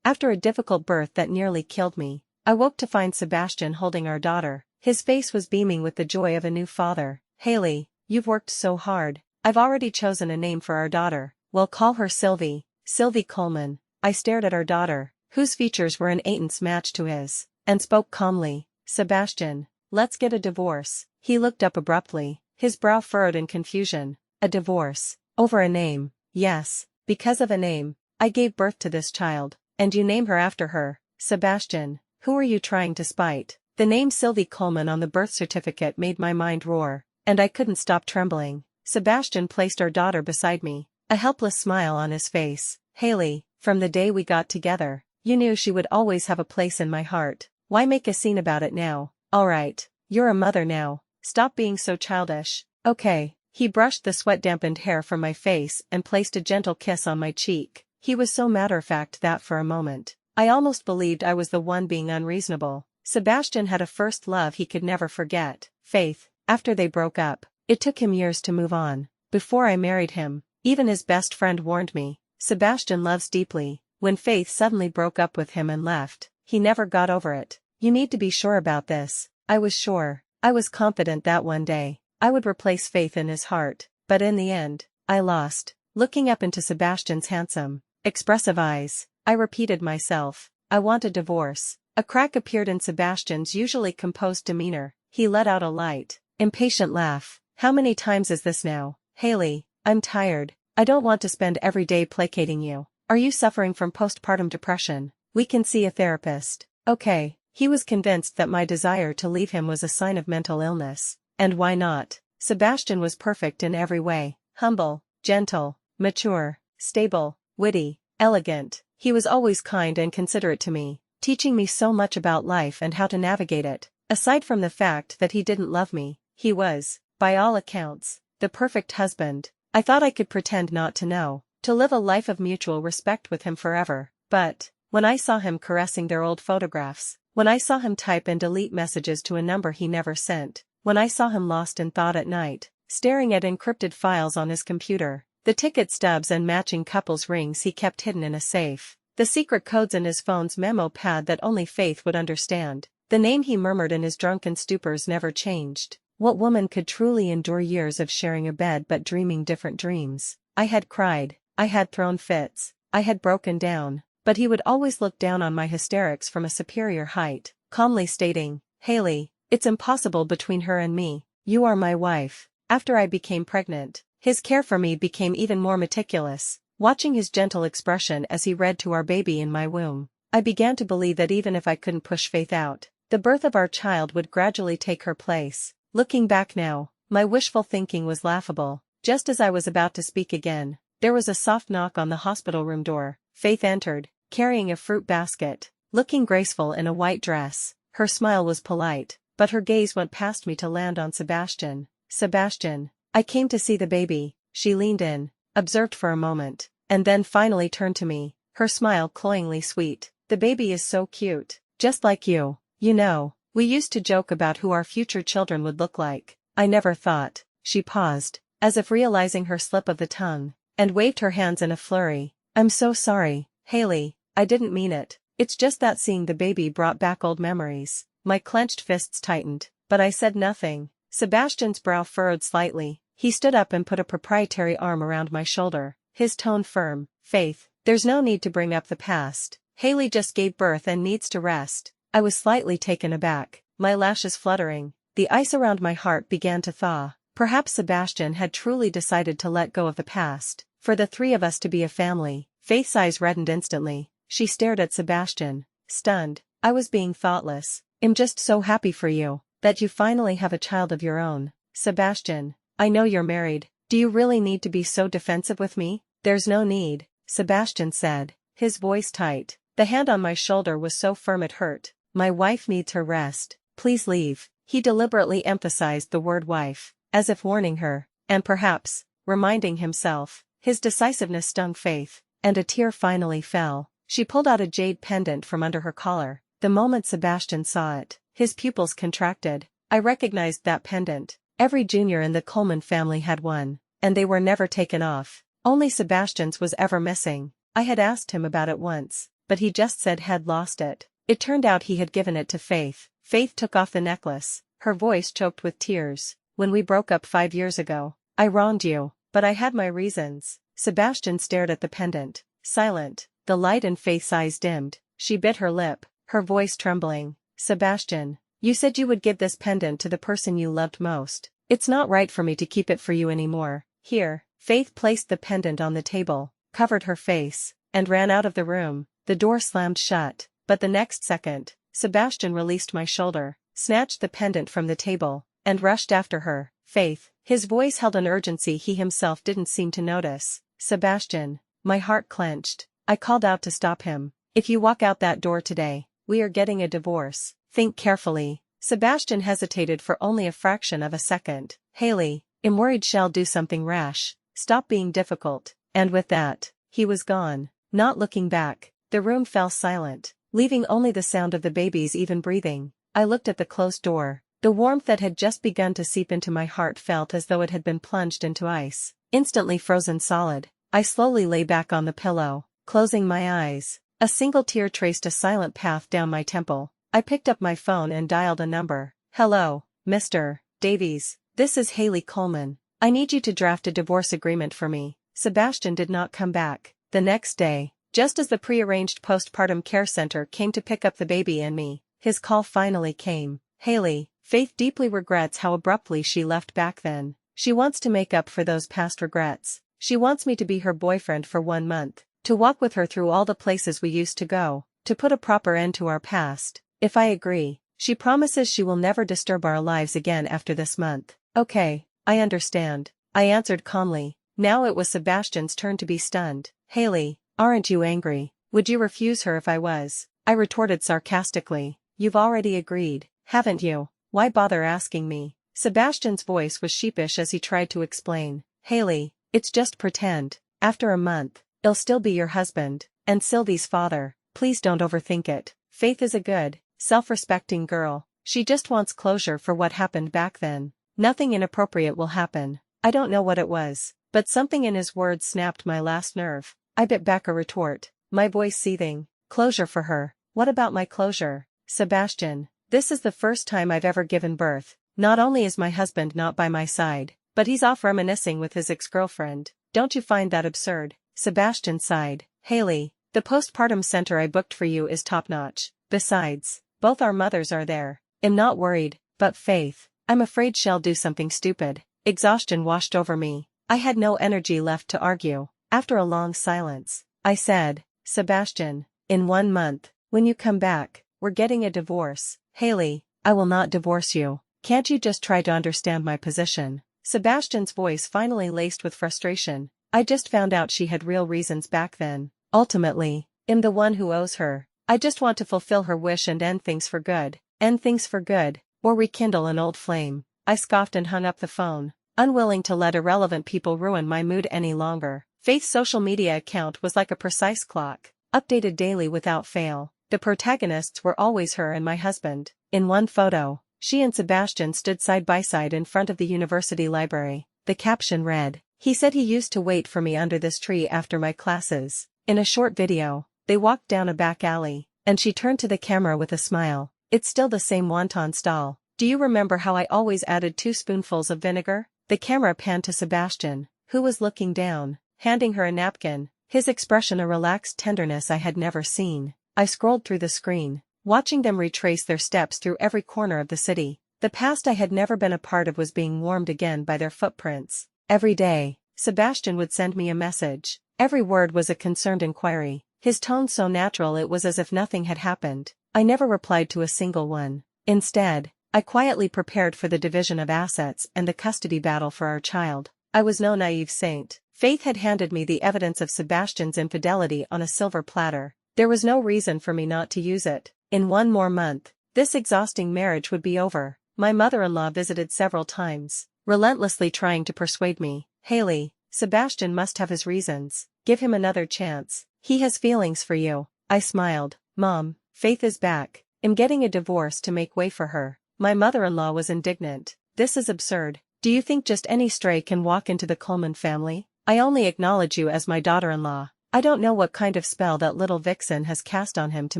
After a difficult birth that nearly killed me, I woke to find Sebastian holding our daughter. His face was beaming with the joy of a new father. "Haley, you've worked so hard. I've already chosen a name for our daughter. We'll call her Sylvie. Sylvie Coleman." I stared at our daughter, whose features were an Aiton's match to his, and spoke calmly. "Sebastian, let's get a divorce." He looked up abruptly, his brow furrowed in confusion. "A divorce? Over a name?" "Yes, because of a name. I gave birth to this child, and you name her after her." "Sebastian, who are you trying to spite?" The name Sylvie Coleman on the birth certificate made my mind roar, and I couldn't stop trembling. Sebastian placed our daughter beside me, a helpless smile on his face. "Haley, from the day we got together, you knew she would always have a place in my heart. Why make a scene about it now? Alright, you're a mother now. Stop being so childish." "Okay." He brushed the sweat-dampened hair from my face and placed a gentle kiss on my cheek. He was so matter-of-fact that for a moment, I almost believed I was the one being unreasonable. Sebastian had a first love he could never forget, Faith. After they broke up, it took him years to move on. Before I married him, even his best friend warned me, Sebastian loves deeply. When Faith suddenly broke up with him and left, he never got over it. "You need to be sure about this." I was sure. I was confident that one day, I would replace Faith in his heart, but in the end, I lost. Looking up into Sebastian's handsome, expressive eyes, I repeated myself, "I want a divorce." A crack appeared in Sebastian's usually composed demeanor. He let out a light, impatient laugh. "How many times is this now? Haley, I'm tired. I don't want to spend every day placating you. Are you suffering from postpartum depression? We can see a therapist." Okay. He was convinced that my desire to leave him was a sign of mental illness. And why not? Sebastian was perfect in every way. Humble, gentle, mature, stable, witty, elegant. He was always kind and considerate to me, teaching me so much about life and how to navigate it. Aside from the fact that he didn't love me, he was, by all accounts, the perfect husband. I thought I could pretend not to know, to live a life of mutual respect with him forever. But, when I saw him caressing their old photographs, when I saw him type and delete messages to a number he never sent, when I saw him lost in thought at night, staring at encrypted files on his computer, the ticket stubs and matching couples rings he kept hidden in a safe, the secret codes in his phone's memo pad that only Faith would understand, the name he murmured in his drunken stupors never changed. What woman could truly endure years of sharing a bed but dreaming different dreams? I had cried, I had thrown fits, I had broken down, but he would always look down on my hysterics from a superior height, calmly stating, "Haley, it's impossible between her and me. You are my wife." After I became pregnant, his care for me became even more meticulous. Watching his gentle expression as he read to our baby in my womb, I began to believe that even if I couldn't push Faith out, the birth of our child would gradually take her place. Looking back now, my wishful thinking was laughable. Just as I was about to speak again, there was a soft knock on the hospital room door. Faith entered, carrying a fruit basket, looking graceful in a white dress. Her smile was polite, but her gaze went past me to land on Sebastian. "Sebastian, I came to see the baby." She leaned in, observed for a moment, and then finally turned to me, her smile cloyingly sweet. "The baby is so cute, just like you. You know, we used to joke about who our future children would look like. I never thought." She paused, as if realizing her slip of the tongue, and waved her hands in a flurry. "I'm so sorry, Haley, I didn't mean it. It's just that seeing the baby brought back old memories." My clenched fists tightened, but I said nothing. Sebastian's brow furrowed slightly. He stood up and put a proprietary arm around my shoulder, his tone firm. "Faith, there's no need to bring up the past. Haley just gave birth and needs to rest." I was slightly taken aback, my lashes fluttering. The ice around my heart began to thaw. Perhaps Sebastian had truly decided to let go of the past, for the three of us to be a family. Faith's eyes reddened instantly. She stared at Sebastian, stunned. "I was being thoughtless. I'm just so happy for you, that you finally have a child of your own." "Sebastian, I know you're married. Do you really need to be so defensive with me?" "There's no need," Sebastian said, his voice tight. The hand on my shoulder was so firm it hurt. "My wife needs her rest. Please leave." He deliberately emphasized the word wife, as if warning her, and perhaps, reminding himself. His decisiveness stung Faith, and a tear finally fell. She pulled out a jade pendant from under her collar. The moment Sebastian saw it, his pupils contracted. I recognized that pendant. Every junior in the Coleman family had one, and they were never taken off. Only Sebastian's was ever missing. I had asked him about it once, but but he just said had lost it. It turned out he had given it to Faith. Faith took off the necklace, her voice choked with tears. When we broke up 5 years ago, I wronged you, but I had my reasons. Sebastian stared at the pendant, silent. The light in Faith's eyes dimmed. She bit her lip, her voice trembling. Sebastian, you said you would give this pendant to the person you loved most. It's not right for me to keep it for you anymore. Here. Faith placed the pendant on the table, covered her face, and ran out of the room. The door slammed shut, but the next second, Sebastian released my shoulder, snatched the pendant from the table, and rushed after her. Faith. His voice held an urgency he himself didn't seem to notice. Sebastian. My heart clenched. I called out to stop him. If you walk out that door today, we are getting a divorce. Think carefully. Sebastian hesitated for only a fraction of a second. Haley, I'm worried she'll do something rash. Stop being difficult. And with that, he was gone. Not looking back, the room fell silent, leaving only the sound of the baby's even breathing. I looked at the closed door. The warmth that had just begun to seep into my heart felt as though it had been plunged into ice, instantly frozen solid. I slowly lay back on the pillow, closing my eyes. A single tear traced a silent path down my temple. I picked up my phone and dialed a number. Hello, Mr. Davies. This is Haley Coleman. I need you to draft a divorce agreement for me. Sebastian did not come back. The next day, just as the prearranged postpartum care center came to pick up the baby and me, his call finally came. Haley, Faith deeply regrets how abruptly she left back then. She wants to make up for those past regrets. She wants me to be her boyfriend for 1 month, to walk with her through all the places we used to go, to put a proper end to our past. If I agree, she promises she will never disturb our lives again after this month. Okay, I understand, I answered calmly. Now it was Sebastian's turn to be stunned. Haley, aren't you angry? Would you refuse her if I was? I retorted sarcastically. You've already agreed, haven't you? Why bother asking me? Sebastian's voice was sheepish as he tried to explain. Haley, it's just pretend. After a month, I'll still be your husband, and Sylvie's father. Please don't overthink it. Faith is a good, self-respecting girl. She just wants closure for what happened back then. Nothing inappropriate will happen. I don't know what it was, but something in his words snapped my last nerve. I bit back a retort, my voice seething. Closure for her. What about my closure? Sebastian, this is the first time I've ever given birth. Not only is my husband not by my side, but he's off reminiscing with his ex-girlfriend. Don't you find that absurd? Sebastian sighed. Haley, the postpartum center I booked for you is top-notch. Besides, both our mothers are there. I'm not worried, but Faith, I'm afraid she'll do something stupid. Exhaustion washed over me. I had no energy left to argue. After a long silence, I said, Sebastian, in 1 month, when you come back, we're getting a divorce. Haley, I will not divorce you. Can't you just try to understand my position? Sebastian's voice finally laced with frustration. I just found out she had real reasons back then. Ultimately, I'm the one who owes her. I just want to fulfill her wish and end things for good. End things for good, or rekindle an old flame. I scoffed and hung up the phone, unwilling to let irrelevant people ruin my mood any longer. Faith's social media account was like a precise clock, updated daily without fail. The protagonists were always her and my husband. In one photo, she and Sebastian stood side by side in front of the university library. The caption read, "He said he used to wait for me under this tree after my classes." In a short video, they walked down a back alley, and she turned to the camera with a smile. It's still the same wonton stall. Do you remember how I always added 2 spoonfuls of vinegar? The camera panned to Sebastian, who was looking down, handing her a napkin, his expression a relaxed tenderness I had never seen. I scrolled through the screen, watching them retrace their steps through every corner of the city. The past I had never been a part of was being warmed again by their footprints. Every day, Sebastian would send me a message. Every word was a concerned inquiry, his tone so natural it was as if nothing had happened. I never replied to a single one. Instead, I quietly prepared for the division of assets and the custody battle for our child. I was no naive saint. Faith had handed me the evidence of Sebastian's infidelity on a silver platter. There was no reason for me not to use it. In 1 more month, this exhausting marriage would be over. My mother-in-law visited several times, relentlessly trying to persuade me. Haley, Sebastian must have his reasons. Give him another chance. He has feelings for you. I smiled. Mom, Faith is back. I'm getting a divorce to make way for her. My mother-in-law was indignant. This is absurd. Do you think just any stray can walk into the Coleman family? I only acknowledge you as my daughter-in-law. I don't know what kind of spell that little vixen has cast on him to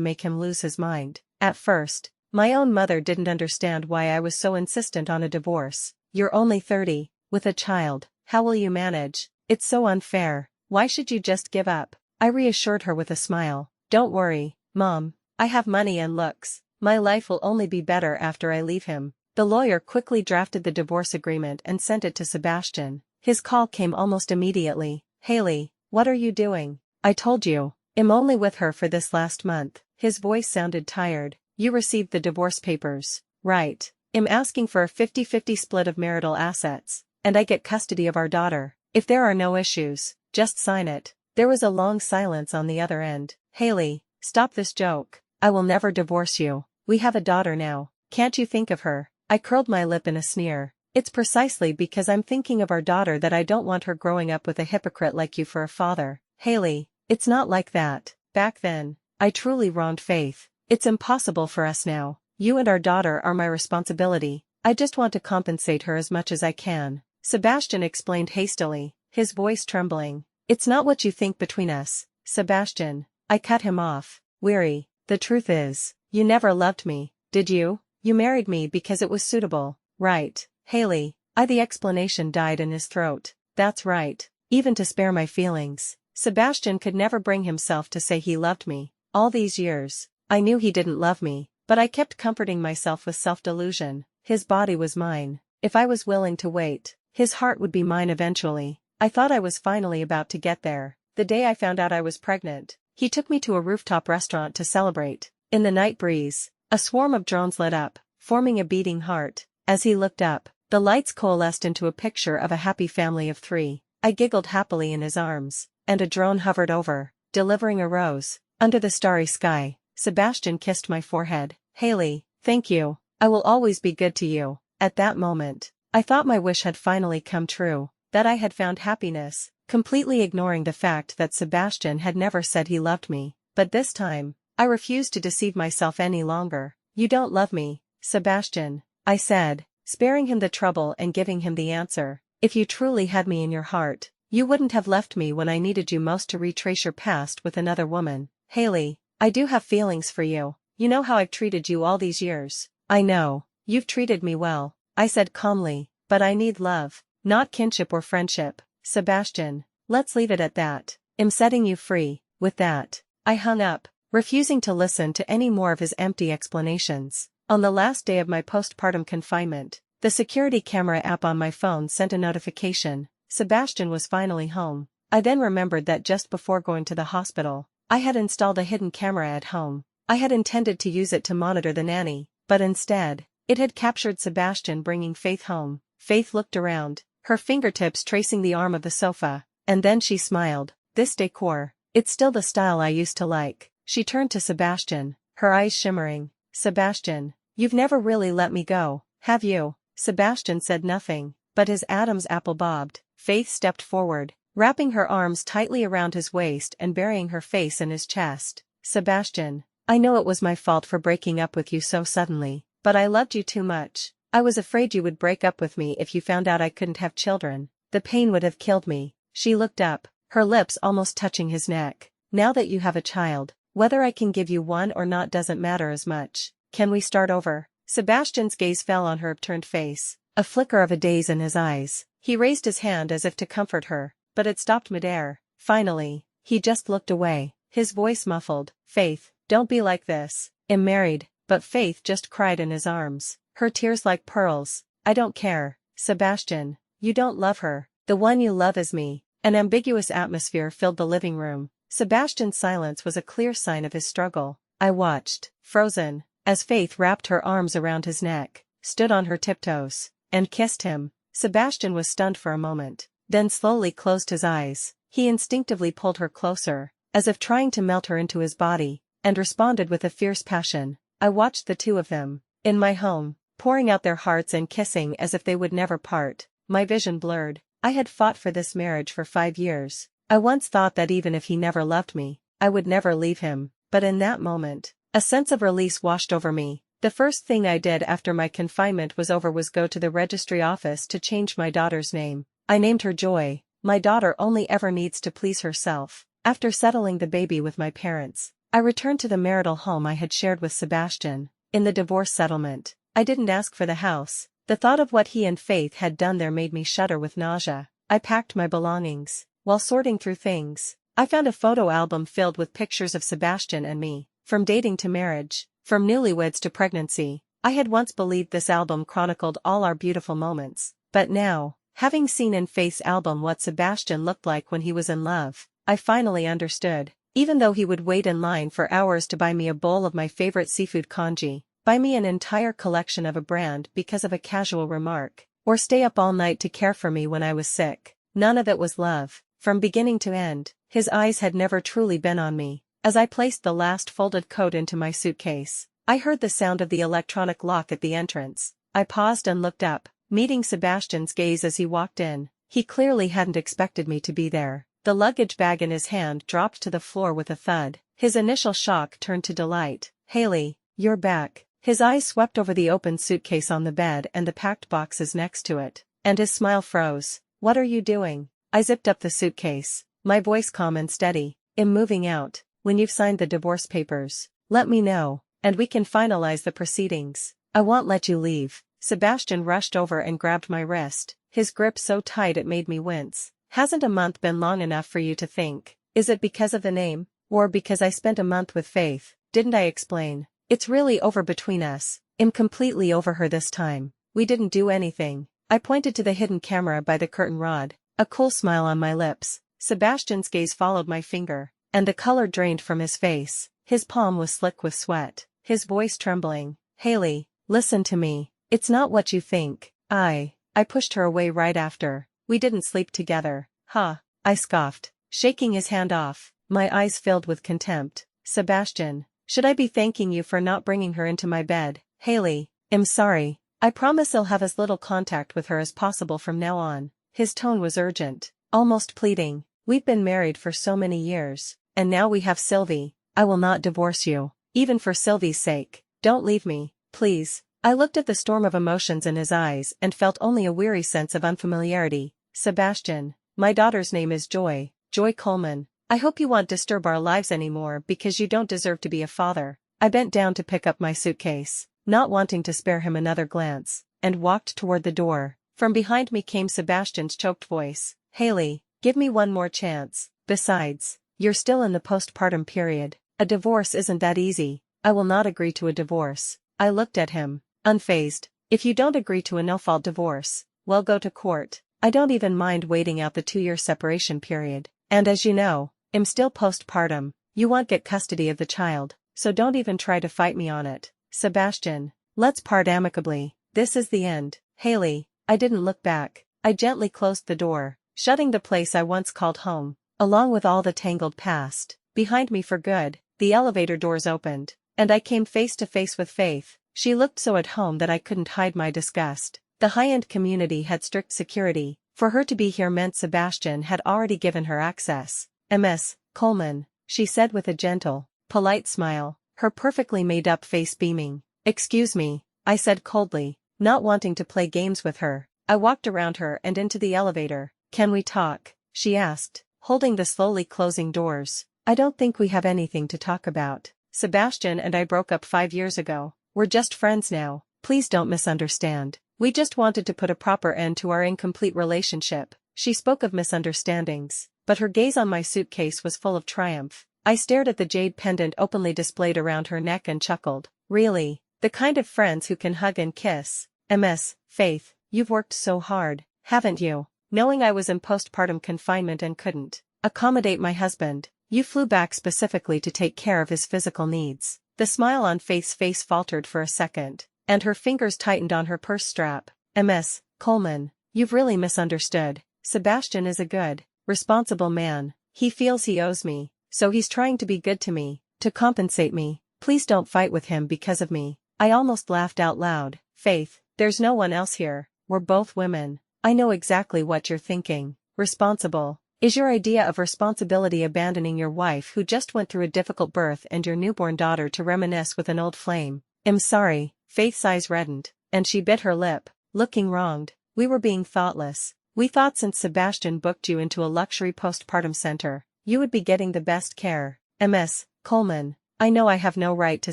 make him lose his mind. At first, my own mother didn't understand why I was so insistent on a divorce. You're only 30, with a child, how will you manage? It's so unfair, why should you just give up? I reassured her with a smile. Don't worry, Mom, I have money and looks. My life will only be better after I leave him. The lawyer quickly drafted the divorce agreement and sent it to Sebastian. His call came almost immediately. Haley, what are you doing? I told you, I'm only with her for this last month. His voice sounded tired. You received the divorce papers, right? I'm asking for a 50-50 split of marital assets, and I get custody of our daughter. If there are no issues, just sign it. There was a long silence on the other end. Haley, stop this joke. I will never divorce you. We have a daughter now. Can't you think of her? I curled my lip in a sneer. It's precisely because I'm thinking of our daughter that I don't want her growing up with a hypocrite like you for a father. Haley, it's not like that. Back then, I truly wronged Faith. It's impossible for us now. You and our daughter are my responsibility. I just want to compensate her as much as I can. Sebastian explained hastily, his voice trembling. It's not what you think between us, Sebastian. I cut him off, weary. The truth is, you never loved me, did you? You married me because it was suitable, right? Haley, the explanation died in his throat. That's right, even to spare my feelings. Sebastian could never bring himself to say he loved me. All these years, I knew he didn't love me, but I kept comforting myself with self-delusion. His body was mine. If I was willing to wait, his heart would be mine eventually. I thought I was finally about to get there. The day I found out I was pregnant, he took me to a rooftop restaurant to celebrate. In the night breeze, a swarm of drones lit up, forming a beating heart. As he looked up, the lights coalesced into a picture of a happy family of 3. I giggled happily in his arms, and a drone hovered over, delivering a rose. Under the starry sky, Sebastian kissed my forehead. Haley, thank you. I will always be good to you. At that moment, I thought my wish had finally come true, that I had found happiness, completely ignoring the fact that Sebastian had never said he loved me. But this time, I refused to deceive myself any longer. You don't love me, Sebastian, I said, sparing him the trouble and giving him the answer. If you truly had me in your heart, you wouldn't have left me when I needed you most to retrace your past with another woman. Haley, I do have feelings for you. You know how I've treated you all these years. I know, you've treated me well, I said calmly, but I need love, not kinship or friendship. Sebastian, let's leave it at that. I'm setting you free. With that, I hung up, refusing to listen to any more of his empty explanations. On the last day of my postpartum confinement, the security camera app on my phone sent a notification. Sebastian was finally home. I then remembered that just before going to the hospital, I had installed a hidden camera at home. I had intended to use it to monitor the nanny, but instead, it had captured Sebastian bringing Faith home. Faith looked around, her fingertips tracing the arm of the sofa, and then she smiled. This decor, it's still the style I used to like. She turned to Sebastian, her eyes shimmering. Sebastian, you've never really let me go, have you? Sebastian said nothing, but his Adam's apple bobbed. Faith stepped forward, wrapping her arms tightly around his waist and burying her face in his chest. Sebastian, I know it was my fault for breaking up with you so suddenly, but I loved you too much. I was afraid you would break up with me if you found out I couldn't have children. The pain would have killed me. She looked up, her lips almost touching his neck. Now that you have a child, whether I can give you one or not doesn't matter as much. Can we start over? Sebastian's gaze fell on her upturned face, a flicker of a daze in his eyes. He raised his hand as if to comfort her, but it stopped midair. Finally, he just looked away, his voice muffled. Faith, don't be like this. I'm married. But Faith just cried in his arms, her tears like pearls. I don't care, Sebastian, you don't love her. The one you love is me. An ambiguous atmosphere filled the living room. Sebastian's silence was a clear sign of his struggle. I watched, frozen, as Faith wrapped her arms around his neck, stood on her tiptoes, and kissed him. Sebastian was stunned for a moment, then slowly closed his eyes. He instinctively pulled her closer, as if trying to melt her into his body, and responded with a fierce passion. I watched the two of them, in my home, pouring out their hearts and kissing as if they would never part. My vision blurred. I had fought for this marriage for 5 years. I once thought that even if he never loved me, I would never leave him, but in that moment, a sense of release washed over me. The first thing I did after my confinement was over was go to the registry office to change my daughter's name. I named her Joy. My daughter only ever needs to please herself. After settling the baby with my parents, I returned to the marital home I had shared with Sebastian. In the divorce settlement, I didn't ask for the house. The thought of what he and Faith had done there made me shudder with nausea. I packed my belongings. While sorting through things, I found a photo album filled with pictures of Sebastian and me, from dating to marriage, from newlyweds to pregnancy. I had once believed this album chronicled all our beautiful moments, but now, having seen in Faith's album what Sebastian looked like when he was in love, I finally understood. Even though he would wait in line for hours to buy me a bowl of my favorite seafood congee, buy me an entire collection of a brand because of a casual remark, or stay up all night to care for me when I was sick, none of it was love. From beginning to end, his eyes had never truly been on me. As I placed the last folded coat into my suitcase, I heard the sound of the electronic lock at the entrance. I paused and looked up, meeting Sebastian's gaze as he walked in. He clearly hadn't expected me to be there. The luggage bag in his hand dropped to the floor with a thud. His initial shock turned to delight. "Haley, you're back." His eyes swept over the open suitcase on the bed and the packed boxes next to it, and his smile froze. "What are you doing?" I zipped up the suitcase, my voice calm and steady. "I'm moving out. When you've signed the divorce papers, let me know, and we can finalize the proceedings. I won't let you leave." Sebastian rushed over and grabbed my wrist, his grip so tight it made me wince. "Hasn't a month been long enough for you to think? Is it because of the name? Or because I spent a month with Faith? Didn't I explain? It's really over between us. I'm completely over her this time. We didn't do anything." I pointed to the hidden camera by the curtain rod, a cool smile on my lips. Sebastian's gaze followed my finger, and the color drained from his face. His palm was slick with sweat, his voice trembling. "Haley, listen to me. It's not what you think." I pushed her away right after. "We didn't sleep together." "Huh," I scoffed, shaking his hand off. My eyes filled with contempt. "Sebastian, should I be thanking you for not bringing her into my bed?" "Haley, I'm sorry. I promise I'll have as little contact with her as possible from now on." His tone was urgent, almost pleading. "We've been married for so many years, and now we have Sylvie. I will not divorce you, even for Sylvie's sake. Don't leave me, please." I looked at the storm of emotions in his eyes and felt only a weary sense of unfamiliarity. "Sebastian, my daughter's name is Joy Coleman. I hope you won't disturb our lives anymore because you don't deserve to be a father." I bent down to pick up my suitcase, not wanting to spare him another glance, and walked toward the door. From behind me came Sebastian's choked voice. "Haley, give me one more chance. Besides, you're still in the postpartum period. A divorce isn't that easy." "I will not agree to a divorce." I looked at him, unfazed. "If you don't agree to a no-fault divorce, well, go to court. I don't even mind waiting out the 2-year separation period. And as you know, I'm still postpartum. You won't get custody of the child, so don't even try to fight me on it." "Sebastian, let's part amicably. This is the end." "Haley." I didn't look back. I gently closed the door, shutting the place I once called home, along with all the tangled past, behind me for good. The elevator doors opened, and I came face to face with Faith. She looked so at home that I couldn't hide my disgust. The high-end community had strict security. For her to be here meant Sebastian had already given her access. "Ms. Coleman," she said with a gentle, polite smile, her perfectly made-up face beaming. "Excuse me," I said coldly, not wanting to play games with her. I walked around her and into the elevator. "Can we talk?" she asked, holding the slowly closing doors. "I don't think we have anything to talk about. Sebastian and I broke up 5 years ago. We're just friends now. Please don't misunderstand. We just wanted to put a proper end to our incomplete relationship." She spoke of misunderstandings, but her gaze on my suitcase was full of triumph. I stared at the jade pendant openly displayed around her neck and chuckled. "Really? The kind of friends who can hug and kiss." "Ms. Faith, you've worked so hard, haven't you? Knowing I was in postpartum confinement and couldn't accommodate my husband, you flew back specifically to take care of his physical needs." The smile on Faith's face faltered for a second, and her fingers tightened on her purse strap. "Ms. Coleman, you've really misunderstood. Sebastian is a good, responsible man. He feels he owes me, so he's trying to be good to me, to compensate me. Please don't fight with him because of me." I almost laughed out loud. "Faith, there's no one else here. We're both women. I know exactly what you're thinking. Responsible. Is your idea of responsibility abandoning your wife who just went through a difficult birth and your newborn daughter to reminisce with an old flame?" "I'm sorry." Faith's eyes reddened, and she bit her lip, looking wronged. "We were being thoughtless. We thought since Sebastian booked you into a luxury postpartum center, You would be getting the best care. Ms. Coleman, I know I have no right to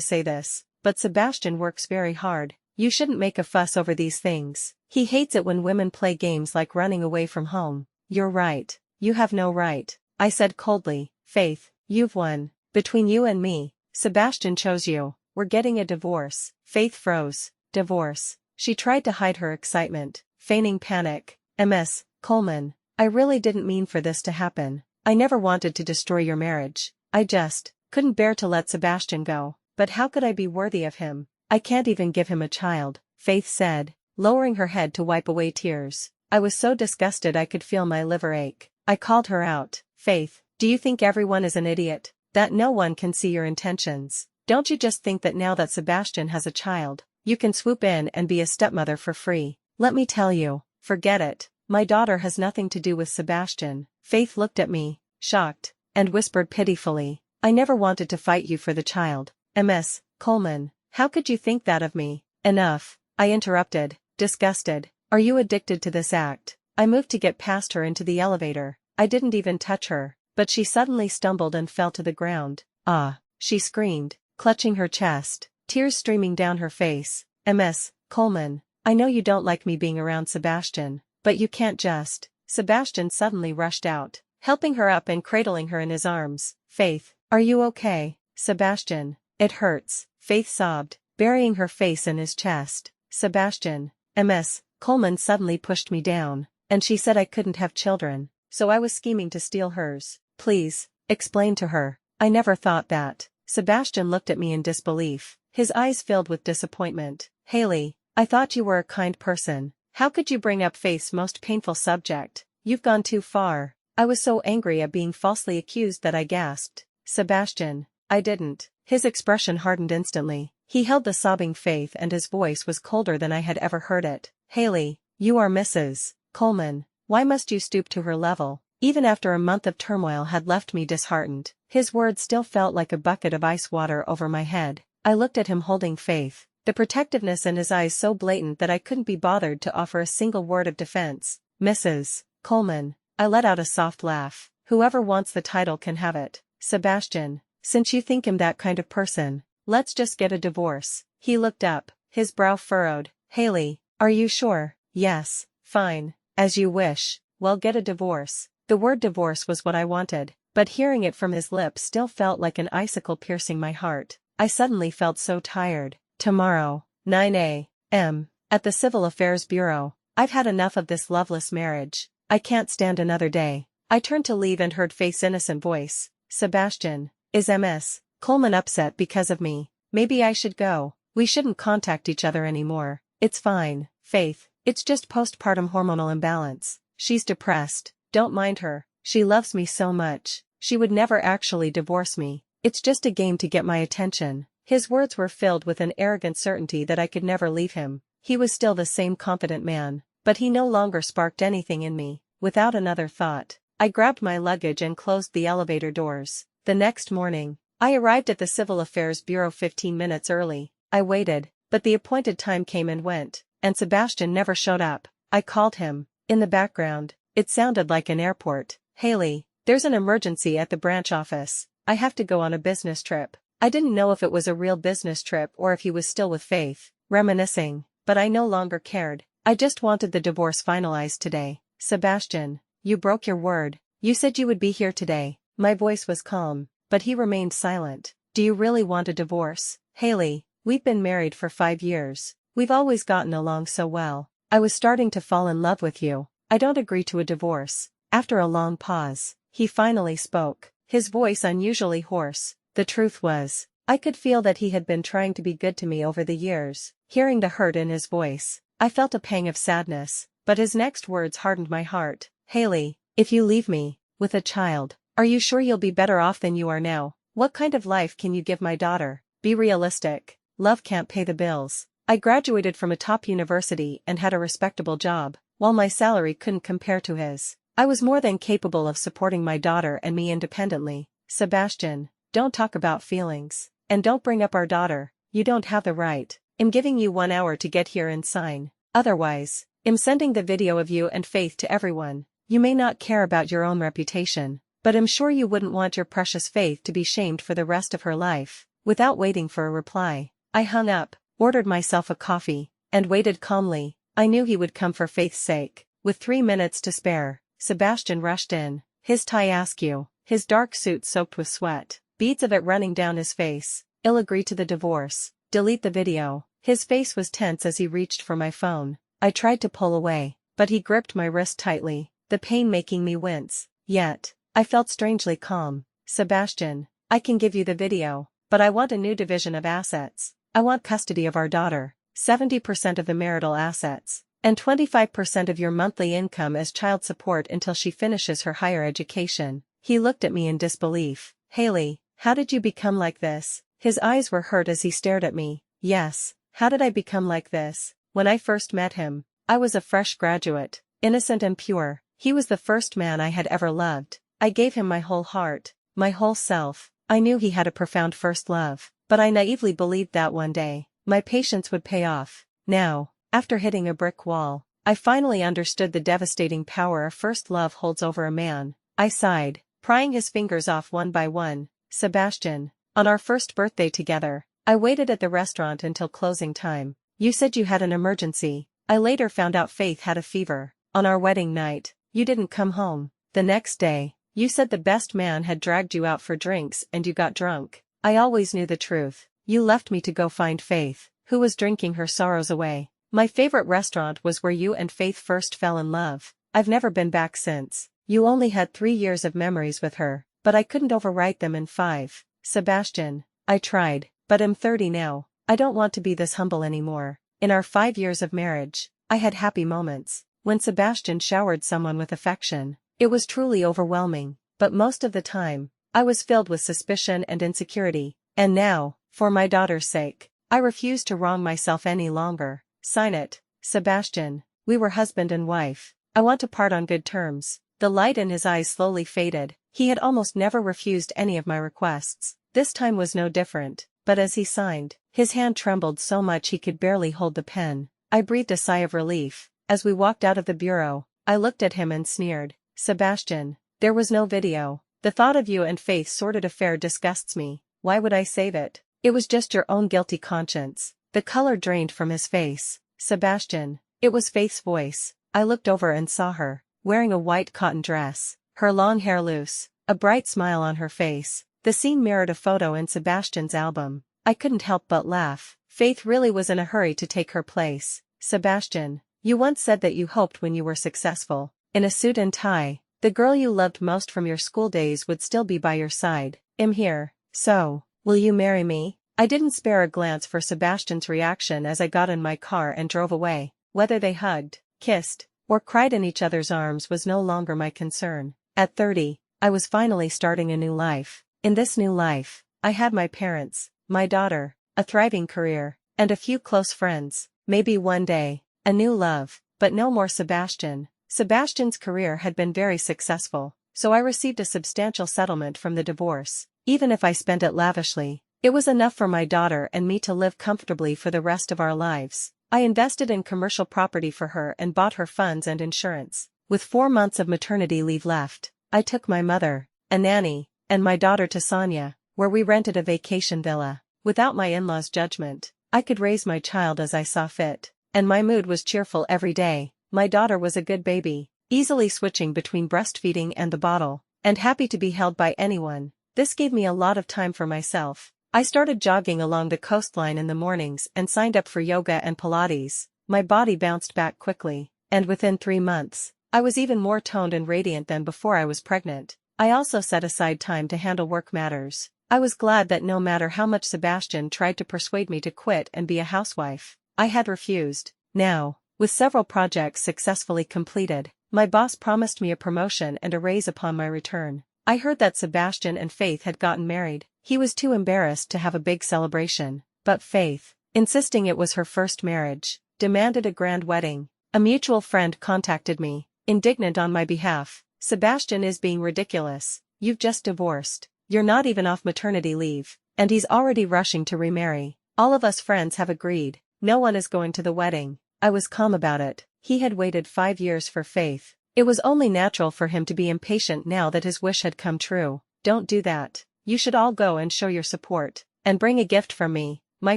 say this, but Sebastian works very hard. You shouldn't make a fuss over these things. He hates it when women play games like running away from home. You're right. You have no right, I said coldly. Faith, you've won. Between you and me, Sebastian chose you. We're getting a divorce. Faith froze. Divorce. She tried to hide her excitement, feigning panic. Ms. Coleman, I really didn't mean for this to happen. I never wanted to destroy your marriage. I just couldn't bear to let Sebastian go. But how could I be worthy of him? I can't even give him a child, Faith said, lowering her head to wipe away tears. I was so disgusted I could feel my liver ache. I called her out. Faith, do you think everyone is an idiot? That no one can see your intentions? Don't you just think that now that Sebastian has a child, you can swoop in and be a stepmother for free? Let me tell you, forget it. My daughter has nothing to do with Sebastian. Faith looked at me, shocked, and whispered pitifully, I never wanted to fight you for the child. Ms. Coleman, how could you think that of me? Enough, I interrupted, disgusted. Are you addicted to this act? I moved to get past her into the elevator. I didn't even touch her, but she suddenly stumbled and fell to the ground. Ah, she screamed, clutching her chest, tears streaming down her face. Ms. Coleman, I know you don't like me being around Sebastian, but you can't just. Sebastian suddenly rushed out, helping her up and cradling her in his arms. Faith, are you okay? Sebastian, it hurts, Faith sobbed, burying her face in his chest. Sebastian. Ms. Coleman suddenly pushed me down, and she said I couldn't have children, so I was scheming to steal hers. Please, explain to her. I never thought that. Sebastian looked at me in disbelief, his eyes filled with disappointment. Haley, I thought you were a kind person. How could you bring up Faith's most painful subject? You've gone too far. I was so angry at being falsely accused that I gasped. Sebastian, I didn't. His expression hardened instantly. He held the sobbing Faith and his voice was colder than I had ever heard it. Haley, you are Mrs. Coleman. Why must you stoop to her level? Even after a month of turmoil had left me disheartened, his words still felt like a bucket of ice water over my head. I looked at him holding Faith, the protectiveness in his eyes so blatant that I couldn't be bothered to offer a single word of defense. Mrs. Coleman, I let out a soft laugh. Whoever wants the title can have it. Sebastian, since you think him that kind of person, let's just get a divorce. He looked up, his brow furrowed. Haley, are you sure? Yes, fine, as you wish. Well, get a divorce. The word divorce was what I wanted, but hearing it from his lips still felt like an icicle piercing my heart. I suddenly felt so tired. Tomorrow, 9 a.m., at the Civil Affairs Bureau. I've had enough of this loveless marriage. I can't stand another day. I turned to leave and heard Faith's innocent voice. Sebastian, is Ms. Coleman upset because of me? Maybe I should go. We shouldn't contact each other anymore. It's fine, Faith. It's just postpartum hormonal imbalance. She's depressed. Don't mind her. She loves me so much. She would never actually divorce me. It's just a game to get my attention. His words were filled with an arrogant certainty that I could never leave him. He was still the same confident man, but he no longer sparked anything in me. Without another thought, I grabbed my luggage and closed the elevator doors. The next morning, I arrived at the Civil Affairs Bureau 15 minutes early. I waited, but the appointed time came and went, and Sebastian never showed up. I called him. In the background, it sounded like an airport. Haley, there's an emergency at the branch office. I have to go on a business trip. I didn't know if it was a real business trip or if he was still with Faith, reminiscing, but I no longer cared. I just wanted the divorce finalized today. Sebastian, you broke your word. You said you would be here today. My voice was calm, but he remained silent. Do you really want a divorce? Haley, we've been married for 5 years. We've always gotten along so well. I was starting to fall in love with you. I don't agree to a divorce. After a long pause, he finally spoke, his voice unusually hoarse. The truth was, I could feel that he had been trying to be good to me over the years. Hearing the hurt in his voice, I felt a pang of sadness, but his next words hardened my heart. Haley, if you leave me, with a child, are you sure you'll be better off than you are now? What kind of life can you give my daughter? Be realistic. Love can't pay the bills. I graduated from a top university and had a respectable job. While my salary couldn't compare to his, I was more than capable of supporting my daughter and me independently. Sebastian, don't talk about feelings. And don't bring up our daughter. You don't have the right. I'm giving you 1 hour to get here and sign. Otherwise, I'm sending the video of you and Faith to everyone. You may not care about your own reputation, But I'm sure you wouldn't want your precious Faith to be shamed for the rest of her life." Without waiting for a reply, I hung up, ordered myself a coffee, and waited calmly. I knew he would come for Faith's sake. With 3 minutes to spare, Sebastian rushed in, his tie askew, his dark suit soaked with sweat, beads of it running down his face. "I'll agree to the divorce. Delete the video." His face was tense as he reached for my phone. I tried to pull away, but he gripped my wrist tightly, the pain making me wince. Yet, I felt strangely calm. "Sebastian, I can give you the video, but I want a new division of assets. I want custody of our daughter, 70% of the marital assets, and 25% of your monthly income as child support until she finishes her higher education." He looked at me in disbelief. "Haley, how did you become like this?" His eyes were hurt as he stared at me. Yes, how did I become like this? When I first met him, I was a fresh graduate, innocent and pure. He was the first man I had ever loved. I gave him my whole heart, my whole self. I knew he had a profound first love, but I naively believed that one day, my patience would pay off. Now, after hitting a brick wall, I finally understood the devastating power a first love holds over a man. I sighed, prying his fingers off one by one. "Sebastian, on our first birthday together, I waited at the restaurant until closing time. You said you had an emergency. I later found out Faith had a fever. On our wedding night, you didn't come home. The next day, you said the best man had dragged you out for drinks and you got drunk. I always knew the truth. You left me to go find Faith, who was drinking her sorrows away. My favorite restaurant was where you and Faith first fell in love. I've never been back since. You only had 3 years of memories with her, but I couldn't overwrite them in 5. Sebastian, I tried, but I'm 30 now. I don't want to be this humble anymore. In our 5 years of marriage, I had happy moments. When Sebastian showered someone with affection, it was truly overwhelming, but most of the time, I was filled with suspicion and insecurity. And now, for my daughter's sake, I refuse to wrong myself any longer. Sign it, Sebastian. We were husband and wife. I want to part on good terms." The light in his eyes slowly faded. He had almost never refused any of my requests. This time was no different, but as he signed, his hand trembled so much he could barely hold the pen. I breathed a sigh of relief. As we walked out of the bureau, I looked at him and sneered. "Sebastian, there was no video. The thought of you and Faith's sordid affair disgusts me. Why would I save it? It was just your own guilty conscience." The color drained from his face. "Sebastian." It was Faith's voice. I looked over and saw her, wearing a white cotton dress, her long hair loose, a bright smile on her face. The scene mirrored a photo in Sebastian's album. I couldn't help but laugh. Faith really was in a hurry to take her place. "Sebastian, you once said that you hoped when you were successful, in a suit and tie, the girl you loved most from your school days would still be by your side. I'm here. So, will you marry me?" I didn't spare a glance for Sebastian's reaction as I got in my car and drove away. Whether they hugged, kissed, or cried in each other's arms was no longer my concern. At 30, I was finally starting a new life. In this new life, I had my parents, my daughter, a thriving career, and a few close friends. Maybe one day, a new love, but no more Sebastian. Sebastian's career had been very successful, so I received a substantial settlement from the divorce. Even if I spent it lavishly, it was enough for my daughter and me to live comfortably for the rest of our lives. I invested in commercial property for her and bought her funds and insurance. With 4 months of maternity leave left, I took my mother, a nanny, and my daughter to Sonia, where we rented a vacation villa. Without my in-laws' judgment, I could raise my child as I saw fit, and my mood was cheerful every day. My daughter was a good baby, easily switching between breastfeeding and the bottle, and happy to be held by anyone. This gave me a lot of time for myself. I started jogging along the coastline in the mornings and signed up for yoga and Pilates. My body bounced back quickly, and within 3 months, I was even more toned and radiant than before I was pregnant. I also set aside time to handle work matters. I was glad that no matter how much Sebastian tried to persuade me to quit and be a housewife, I had refused. Now, with several projects successfully completed, my boss promised me a promotion and a raise upon my return. I heard that Sebastian and Faith had gotten married. He was too embarrassed to have a big celebration, but Faith, insisting it was her first marriage, demanded a grand wedding. A mutual friend contacted me, indignant on my behalf. "Sebastian is being ridiculous. You've just divorced. You're not even off maternity leave, and he's already rushing to remarry. All of us friends have agreed. No one is going to the wedding." I was calm about it. He had waited 5 years for Faith, It was only natural for him to be impatient now that his wish had come true. Don't do that. You should all go and show your support. And bring a gift from me, my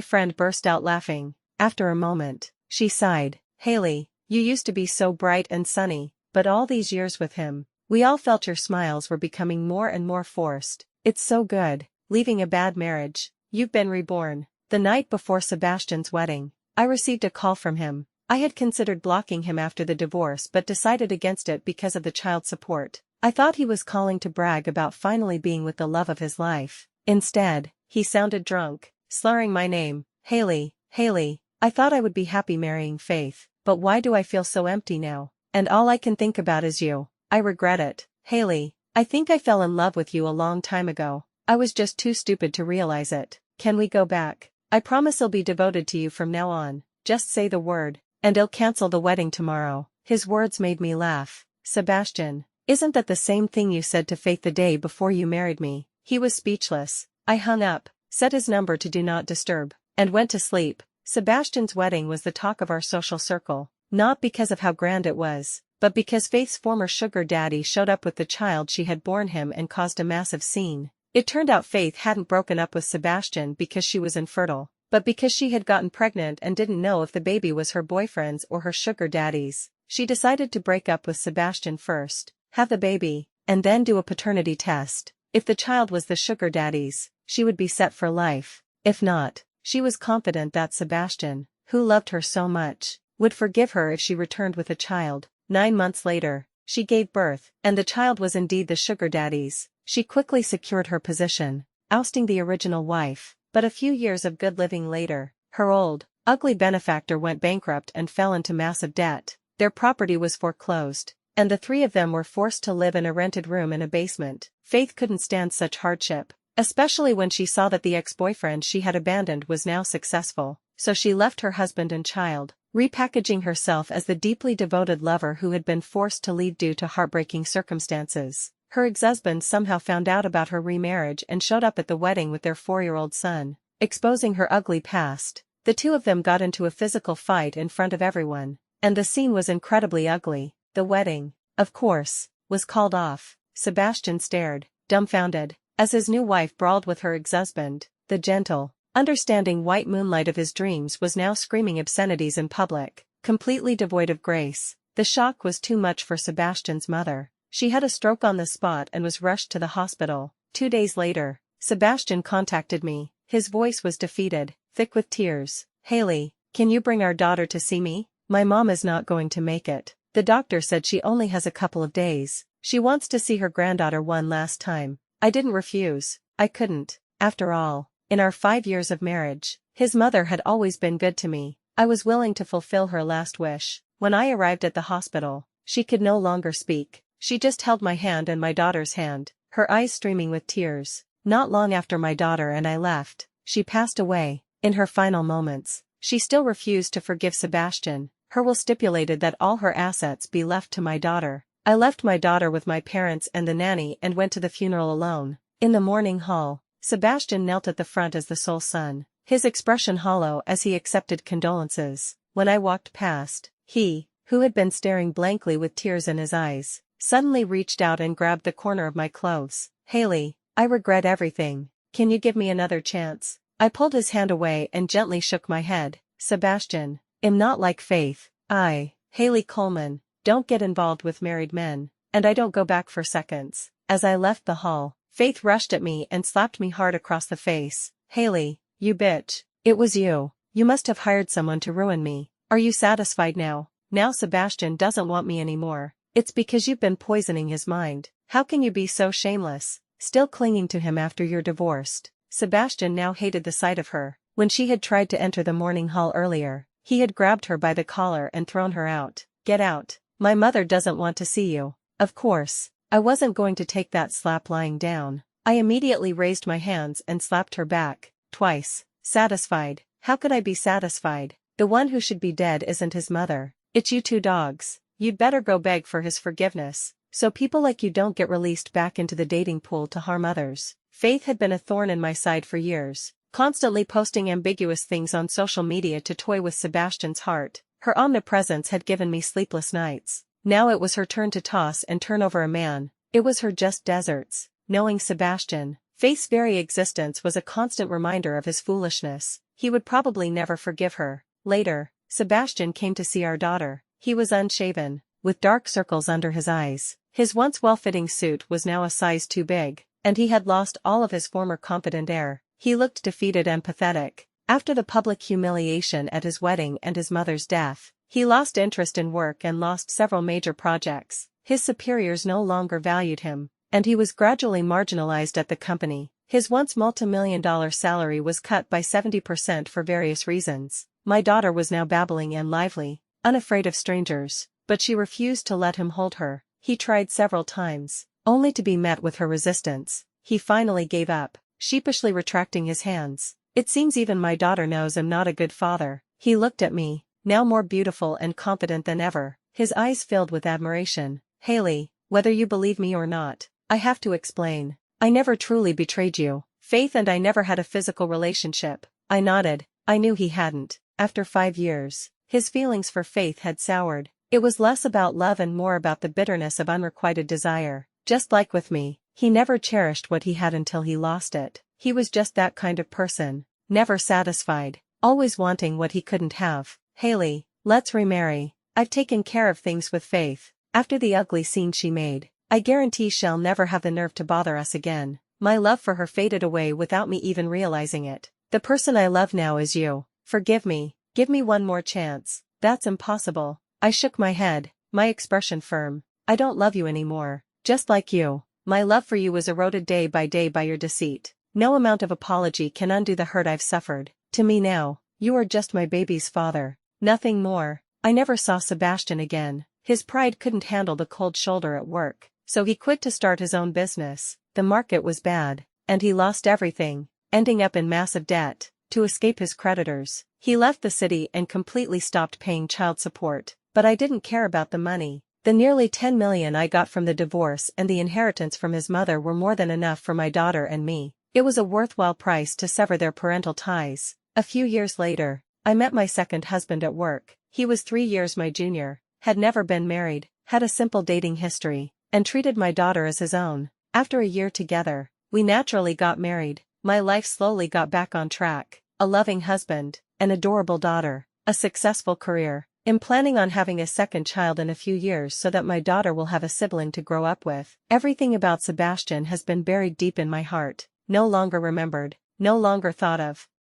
friend burst out laughing. After a moment, she sighed. Haley, you used to be so bright and sunny, but all these years with him, we all felt your smiles were becoming more and more forced. It's so good, leaving a bad marriage. You've been reborn. The night before Sebastian's wedding, I received a call from him. I had considered blocking him after the divorce but decided against it because of the child support. I thought he was calling to brag about finally being with the love of his life. Instead, he sounded drunk, slurring my name. Haley, Haley, I thought I would be happy marrying Faith, but why do I feel so empty now? And all I can think about is you. I regret it. Haley, I think I fell in love with you a long time ago. I was just too stupid to realize it. Can we go back? I promise I'll be devoted to you from now on. Just say the word, and I'll cancel the wedding tomorrow. His words made me laugh. Sebastian, isn't that the same thing you said to Faith the day before you married me? He was speechless. I hung up, set his number to do not disturb, and went to sleep. Sebastian's wedding was the talk of our social circle, not because of how grand it was, but because Faith's former sugar daddy showed up with the child she had borne him and caused a massive scene. It turned out Faith hadn't broken up with Sebastian because she was infertile, but because she had gotten pregnant and didn't know if the baby was her boyfriend's or her sugar daddy's. She decided to break up with Sebastian first, have the baby, and then do a paternity test. If the child was the sugar daddy's, she would be set for life. If not, she was confident that Sebastian, who loved her so much, would forgive her if she returned with a child. 9 months later, she gave birth, and the child was indeed the sugar daddy's. She quickly secured her position, ousting the original wife, but a few years of good living later, her old, ugly benefactor went bankrupt and fell into massive debt. Their property was foreclosed, and the three of them were forced to live in a rented room in a basement. Faith couldn't stand such hardship, especially when she saw that the ex-boyfriend she had abandoned was now successful, so she left her husband and child, repackaging herself as the deeply devoted lover who had been forced to leave due to heartbreaking circumstances. Her ex-husband somehow found out about her remarriage and showed up at the wedding with their 4-year-old son, exposing her ugly past. The two of them got into a physical fight in front of everyone, and the scene was incredibly ugly. The wedding, of course, was called off. Sebastian stared, dumbfounded, as his new wife brawled with her ex-husband. The gentle, understanding white moonlight of his dreams was now screaming obscenities in public, completely devoid of grace. The shock was too much for Sebastian's mother. She had a stroke on the spot and was rushed to the hospital. 2 days later, Sebastian contacted me. His voice was defeated, thick with tears. Haley, can you bring our daughter to see me? My mom is not going to make it. The doctor said she only has a couple of days. She wants to see her granddaughter one last time. I didn't refuse. I couldn't. After all, in our 5 years of marriage, his mother had always been good to me. I was willing to fulfill her last wish. When I arrived at the hospital, she could no longer speak. She just held my hand and my daughter's hand, her eyes streaming with tears. Not long after my daughter and I left, she passed away. In her final moments, she still refused to forgive Sebastian. Her will stipulated that all her assets be left to my daughter. I left my daughter with my parents and the nanny and went to the funeral alone. In the mourning hall, Sebastian knelt at the front as the sole son, his expression hollow as he accepted condolences. When I walked past, he, who had been staring blankly with tears in his eyes, suddenly reached out and grabbed the corner of my clothes. Haley, I regret everything. Can you give me another chance? I pulled his hand away and gently shook my head. Sebastian, I'm not like Faith. Haley Coleman, don't get involved with married men, and I don't go back for seconds. As I left the hall, Faith rushed at me and slapped me hard across the face. Haley, you bitch. It was you. You must have hired someone to ruin me. Are you satisfied now? Now Sebastian doesn't want me anymore. It's because you've been poisoning his mind. How can you be so shameless, still clinging to him after you're divorced? Sebastian now hated the sight of her. When she had tried to enter the morning hall earlier, he had grabbed her by the collar and thrown her out. Get out. My mother doesn't want to see you. Of course, I wasn't going to take that slap lying down. I immediately raised my hands and slapped her back, twice. Satisfied? How could I be satisfied? The one who should be dead isn't his mother. It's you two dogs. You'd better go beg for his forgiveness, so people like you don't get released back into the dating pool to harm others. Faith had been a thorn in my side for years, constantly posting ambiguous things on social media to toy with Sebastian's heart. Her omnipresence had given me sleepless nights. Now it was her turn to toss and turn over a man. It was her just deserts. Knowing Sebastian, Faith's very existence was a constant reminder of his foolishness. He would probably never forgive her. Later, Sebastian came to see our daughter. He was unshaven, with dark circles under his eyes. His once well-fitting suit was now a size too big, and he had lost all of his former confident air. He looked defeated and pathetic. After the public humiliation at his wedding and his mother's death, he lost interest in work and lost several major projects. His superiors no longer valued him, and he was gradually marginalized at the company. His once multi-million-dollar salary was cut by 70% for various reasons. My daughter was now babbling and lively, unafraid of strangers, but she refused to let him hold her. He tried several times, only to be met with her resistance. He finally gave up, sheepishly retracting his hands. It seems even my daughter knows I'm not a good father. He looked at me, now more beautiful and confident than ever, his eyes filled with admiration. Haley, whether you believe me or not, I have to explain. I never truly betrayed you. Faith and I never had a physical relationship. I nodded. I knew he hadn't. After 5 years, his feelings for Faith had soured. It was less about love and more about the bitterness of unrequited desire. Just like with me, he never cherished what he had until he lost it. He was just that kind of person, never satisfied, always wanting what he couldn't have. Haley, let's remarry. I've taken care of things with Faith. After the ugly scene she made, I guarantee she'll never have the nerve to bother us again. My love for her faded away without me even realizing it. The person I love now is you. Forgive me. Give me one more chance. That's impossible. I shook my head, my expression firm. I don't love you anymore. Just like you, my love for you was eroded day by your deceit. No amount of apology can undo the hurt I've suffered. To me now, you are just my baby's father. Nothing more. I never saw Sebastian again. His pride couldn't handle the cold shoulder at work, so he quit to start his own business. The market was bad, and he lost everything, ending up in massive debt. To escape his creditors, he left the city and completely stopped paying child support. But I didn't care about the money. The nearly $10 million I got from the divorce and the inheritance from his mother were more than enough for my daughter and me. It was a worthwhile price to sever their parental ties. A few years later, I met my second husband at work. He was 3 years my junior, had never been married, had a simple dating history, and treated my daughter as his own. After a year together, we naturally got married. My life slowly got back on track. A loving husband, an adorable daughter, a successful career. I'm planning on having a second child in a few years so that my daughter will have a sibling to grow up with. Everything about Sebastian has been buried deep in my heart, no longer remembered, no longer thought of.